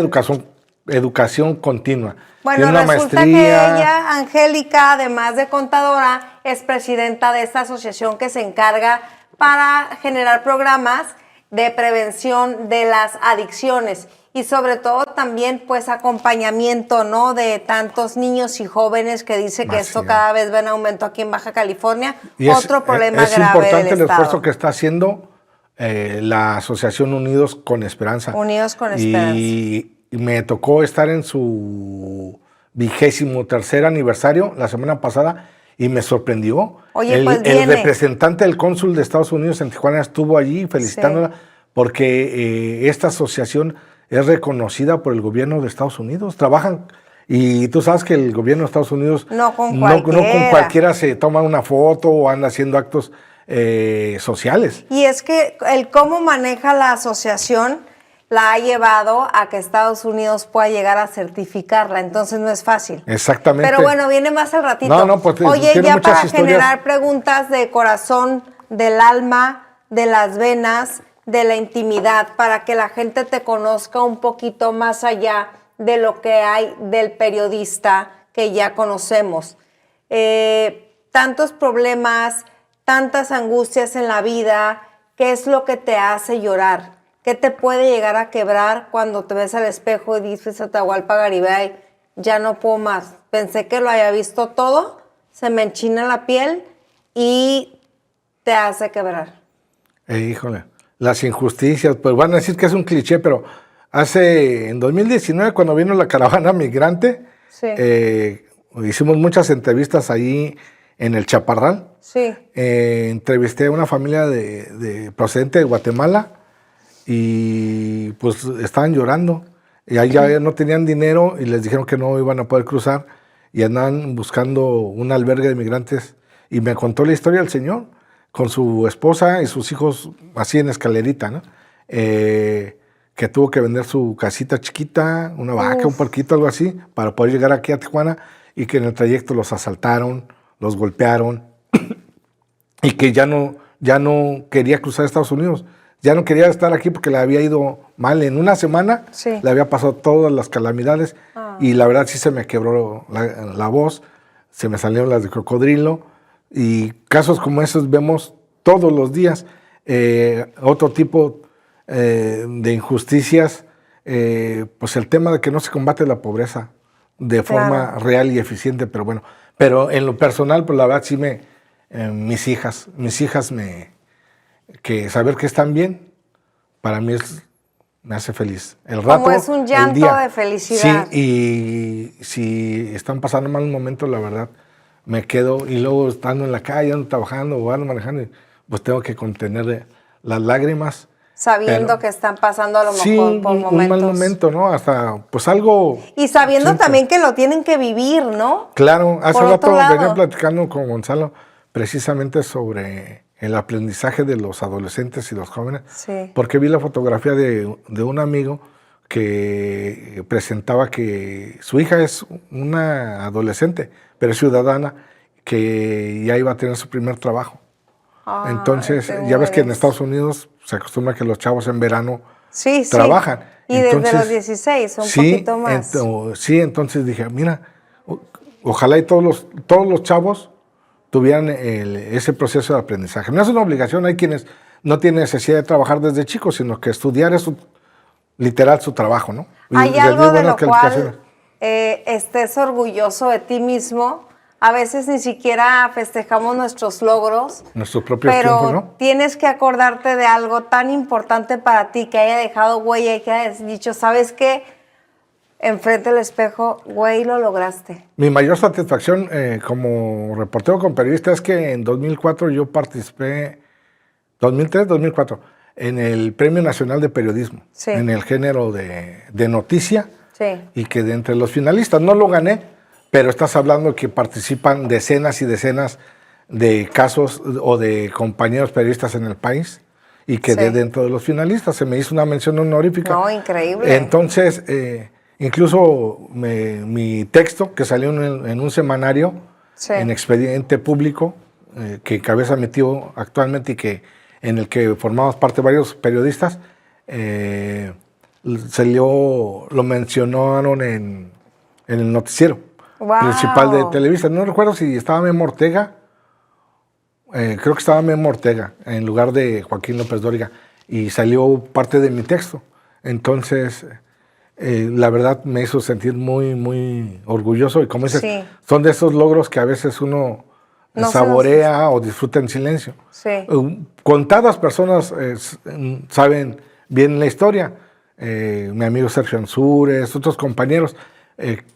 Speaker 1: educación continua.
Speaker 2: Bueno, resulta que ella, Angélica, además de contadora, es presidenta de esta asociación que se encarga para generar programas de prevención de las adicciones y sobre todo también pues acompañamiento, ¿no? De tantos niños y jóvenes que dice que esto cada vez va en aumento aquí en Baja California.
Speaker 1: Y
Speaker 2: otro problema
Speaker 1: es
Speaker 2: grave
Speaker 1: importante
Speaker 2: del
Speaker 1: el esfuerzo
Speaker 2: Estado.
Speaker 1: que está haciendo la Asociación Unidos con Esperanza.
Speaker 2: Unidos con Esperanza.
Speaker 1: Y me tocó estar en su 23º aniversario la semana pasada y me sorprendió.
Speaker 2: Oye,
Speaker 1: el representante del cónsul de Estados Unidos en Tijuana estuvo allí felicitándola porque esta asociación es reconocida por el gobierno de Estados Unidos. Trabajan, y tú sabes que el gobierno de Estados Unidos
Speaker 2: no con
Speaker 1: cualquiera se toma una foto o anda haciendo actos sociales.
Speaker 2: Y es que el cómo maneja la asociación la ha llevado a que Estados Unidos pueda llegar a certificarla, entonces no es fácil.
Speaker 1: Exactamente.
Speaker 2: Pero bueno, viene más al ratito.
Speaker 1: Pues,
Speaker 2: oye, ya para generar preguntas de corazón, del alma, de las venas, de la intimidad, para que la gente te conozca un poquito más allá de lo que hay del periodista que ya conocemos. Tantos problemas, tantas angustias en la vida, ¿qué es lo que te hace llorar? ¿Qué te puede llegar a quebrar cuando te ves al espejo y dices Atahualpa Garibay, ya no puedo más? Pensé que lo había visto todo, se me enchina la piel y te hace quebrar.
Speaker 1: Híjole, las injusticias, pues van a decir que es un cliché, pero en 2019, cuando vino la caravana migrante, hicimos muchas entrevistas ahí en el Chaparral.
Speaker 2: Sí.
Speaker 1: Entrevisté a una familia procedente de Guatemala y pues estaban llorando. Y ahí ya no tenían dinero y les dijeron que no iban a poder cruzar y andaban buscando un albergue de migrantes. Y me contó la historia del señor con su esposa y sus hijos así en escalerita, ¿no? Que tuvo que vender su casita chiquita, una vaca, un porquito, algo así, para poder llegar aquí a Tijuana y que en el trayecto los asaltaron, los golpearon y que ya no quería cruzar Estados Unidos. Ya no quería estar aquí porque le había ido mal. En una semana le había pasado todas las calamidades y la verdad sí se me quebró la voz, se me salieron las de cocodrilo y casos como esos vemos todos los días. Otro tipo de injusticias, pues el tema de que no se combate la pobreza de forma real y eficiente, pero bueno. Pero en lo personal, pues la verdad sí mis hijas que saber que están bien, para mí me hace feliz. El rato,
Speaker 2: como es un llanto de felicidad.
Speaker 1: Sí, y si están pasando mal un momento, la verdad, me quedo, y luego estando en la calle, ando trabajando o ando manejando, pues tengo que contener las lágrimas.
Speaker 2: Sabiendo que están pasando a lo mejor por momentos.
Speaker 1: Un mal momento, ¿no? Hasta, pues algo...
Speaker 2: Y sabiendo también que lo tienen que vivir, ¿no?
Speaker 1: Claro, hace rato venía platicando con Gonzalo precisamente sobre el aprendizaje de los adolescentes y los jóvenes, porque vi la fotografía de un amigo que presentaba que su hija es una adolescente, pero es ciudadana, que ya iba a tener su primer trabajo. Entonces, ya ves que en Estados Unidos se acostumbra que los chavos en verano trabajan.
Speaker 2: Y entonces, desde los 16, un poquito más.
Speaker 1: Entonces dije, mira, ojalá y todos los chavos tuvieran ese proceso de aprendizaje. No es una obligación, hay quienes no tienen necesidad de trabajar desde chicos, sino que estudiar es literal su trabajo, ¿no?
Speaker 2: Hay algo de lo cual estés orgulloso de ti mismo. A veces ni siquiera festejamos nuestros logros,
Speaker 1: nuestros propios
Speaker 2: pero
Speaker 1: tiempos, ¿no?
Speaker 2: Tienes que acordarte de algo tan importante para ti que haya dejado huella y que hayas dicho, ¿sabes qué? Enfrente del espejo, güey, lo lograste.
Speaker 1: Mi mayor satisfacción como reportero con periodista es que en 2004 yo participé, 2003-2004, en el Premio Nacional de Periodismo, en el género de noticia, y que de entre los finalistas no lo gané, pero estás hablando que participan decenas y decenas de casos o de compañeros periodistas en el país y quedé dentro de los finalistas. Se me hizo una mención honorífica.
Speaker 2: No, increíble.
Speaker 1: Entonces, incluso mi texto, que salió en un semanario, en Expediente Público, que encabeza mi tío actualmente y en el que formamos parte varios periodistas, lo mencionaron en el noticiero principal de Televisa. No recuerdo si estaba Memo Ortega, creo que estaba Memo Ortega en lugar de Joaquín López Dóriga. y salió parte de mi texto. Entonces, la verdad me hizo sentir muy, muy orgulloso y como dices,
Speaker 2: Sí.
Speaker 1: son de esos logros que a veces uno
Speaker 2: No
Speaker 1: saborea o disfruta en silencio.
Speaker 2: Sí.
Speaker 1: Contadas personas saben bien la historia. Mi amigo Sergio Ansúrez, otros compañeros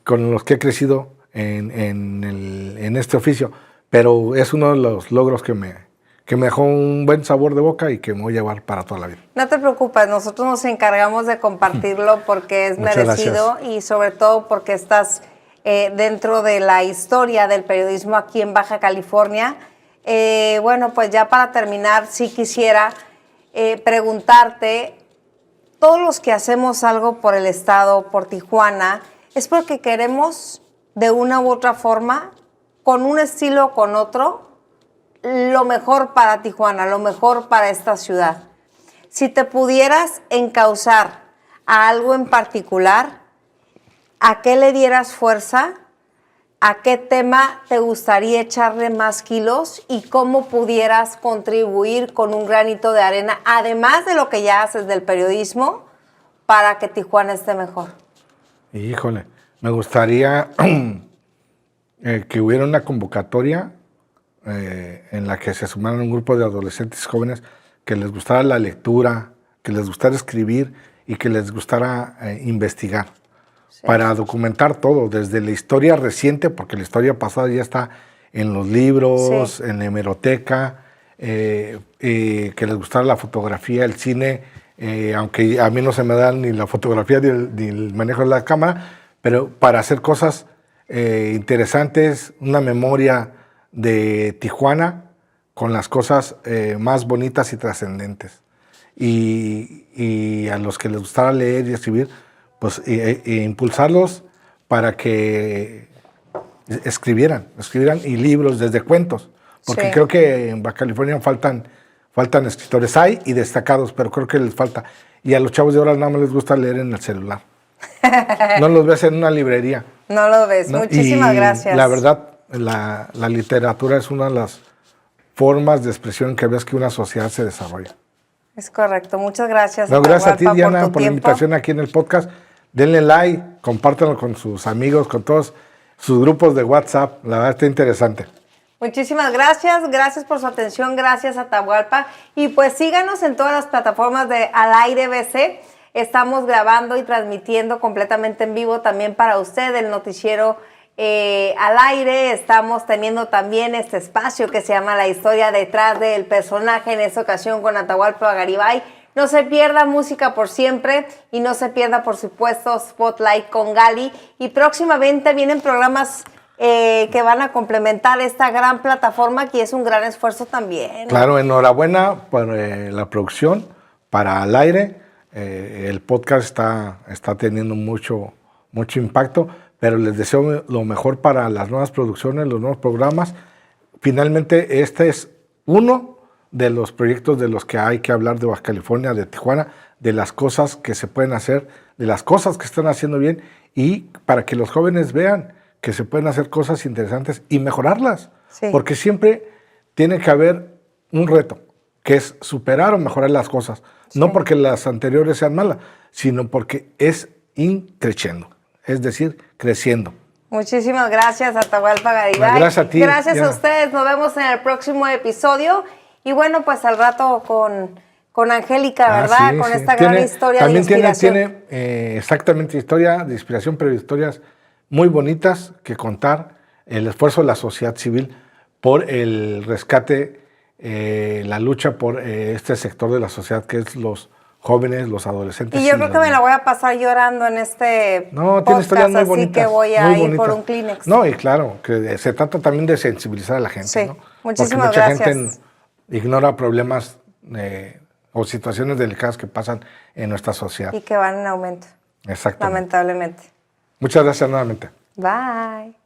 Speaker 1: con los que he crecido en este oficio, pero es uno de los logros que me dejó un buen sabor de boca y que me voy a llevar para toda la vida.
Speaker 2: No te preocupes, nosotros nos encargamos de compartirlo porque es
Speaker 1: Muchas
Speaker 2: merecido
Speaker 1: gracias.
Speaker 2: y sobre todo porque estás dentro de la historia del periodismo aquí en Baja California. Bueno, pues ya para terminar, sí quisiera preguntarte, todos los que hacemos algo por el Estado, por Tijuana, es porque queremos de una u otra forma, con un estilo o con otro, lo mejor para Tijuana, lo mejor para esta ciudad. Si te pudieras encauzar a algo en particular, ¿a qué le dieras fuerza? ¿A qué tema te gustaría echarle más kilos? ¿Y cómo pudieras contribuir con un granito de arena, además de lo que ya haces del periodismo, para que Tijuana esté mejor?
Speaker 1: Híjole, me gustaría que hubiera una convocatoria en la que se sumaran un grupo de adolescentes jóvenes que les gustara la lectura, que les gustara escribir y que les gustara investigar. Sí. Para documentar todo, desde la historia reciente, porque la historia pasada ya está en los libros, sí, en la hemeroteca, que les gustara la fotografía, el cine, aunque a mí no se me da ni la fotografía ni el manejo de la cámara, pero para hacer cosas interesantes, una memoria de Tijuana con las cosas más bonitas y trascendentes. Y a los que les gustara leer y escribir, pues impulsarlos para que escribieran y libros desde cuentos, porque sí, creo que en Baja California faltan escritores, hay y destacados, pero creo que les falta. Y a los chavos de ahora nada más les gusta leer en el celular. No los ves en una librería.
Speaker 2: No lo ves. ¿No? Muchísimas gracias.
Speaker 1: La verdad, la literatura es una de las formas de expresión que ves que una sociedad se desarrolla.
Speaker 2: Es correcto. Muchas gracias.
Speaker 1: No, gracias a ti, Diana, por la invitación aquí en el podcast. Denle like, compártanlo con sus amigos, con todos sus grupos de WhatsApp. La verdad está interesante.
Speaker 2: Muchísimas gracias. Gracias por su atención. Gracias, Atahualpa. Y pues síganos en todas las plataformas de Al Aire BC. Estamos grabando y transmitiendo completamente en vivo también para usted el noticiero Al Aire. Estamos teniendo también este espacio que se llama La Historia Detrás del Personaje, en esta ocasión con Atahualpa Garibay. No se pierda Música por Siempre y no se pierda, por supuesto, Spotlight con Gali. Y próximamente vienen programas que van a complementar esta gran plataforma, que es un gran esfuerzo también.
Speaker 1: Claro, enhorabuena por la producción para Al Aire. El podcast está teniendo mucho impacto, pero les deseo lo mejor para las nuevas producciones, los nuevos programas. Finalmente, este es uno de los proyectos de los que hay que hablar de Baja California, de Tijuana, de las cosas que se pueden hacer, de las cosas que están haciendo bien y para que los jóvenes vean que se pueden hacer cosas interesantes y mejorarlas. Sí. Porque siempre tiene que haber un reto, que es superar o mejorar las cosas. Sí. No porque las anteriores sean malas, sino porque es creciendo, es decir, creciendo.
Speaker 2: Muchísimas gracias, Atahualpa Garibay.
Speaker 1: Gracias a ti.
Speaker 2: Gracias a ustedes. Nos vemos en el próximo episodio. Y bueno, pues al rato con Angélica, ¿verdad?
Speaker 1: Sí,
Speaker 2: con esta gran historia de inspiración.
Speaker 1: También tiene exactamente historia de inspiración, pero historias muy bonitas que contar. El esfuerzo de la sociedad civil por el rescate, la lucha por este sector de la sociedad que es los jóvenes, los adolescentes.
Speaker 2: Y yo creo que me la voy a pasar llorando en este
Speaker 1: podcast, tiene historias muy bonitas,
Speaker 2: así que voy a ir por un Kleenex.
Speaker 1: No, y claro, que se trata también de sensibilizar a la gente,
Speaker 2: sí,
Speaker 1: ¿no?
Speaker 2: Muchísimas
Speaker 1: Porque mucha
Speaker 2: gracias.
Speaker 1: gente ignora problemas o situaciones delicadas que pasan en nuestra sociedad.
Speaker 2: Y que van en aumento.
Speaker 1: Exactamente.
Speaker 2: Lamentablemente.
Speaker 1: Muchas gracias nuevamente.
Speaker 2: Bye.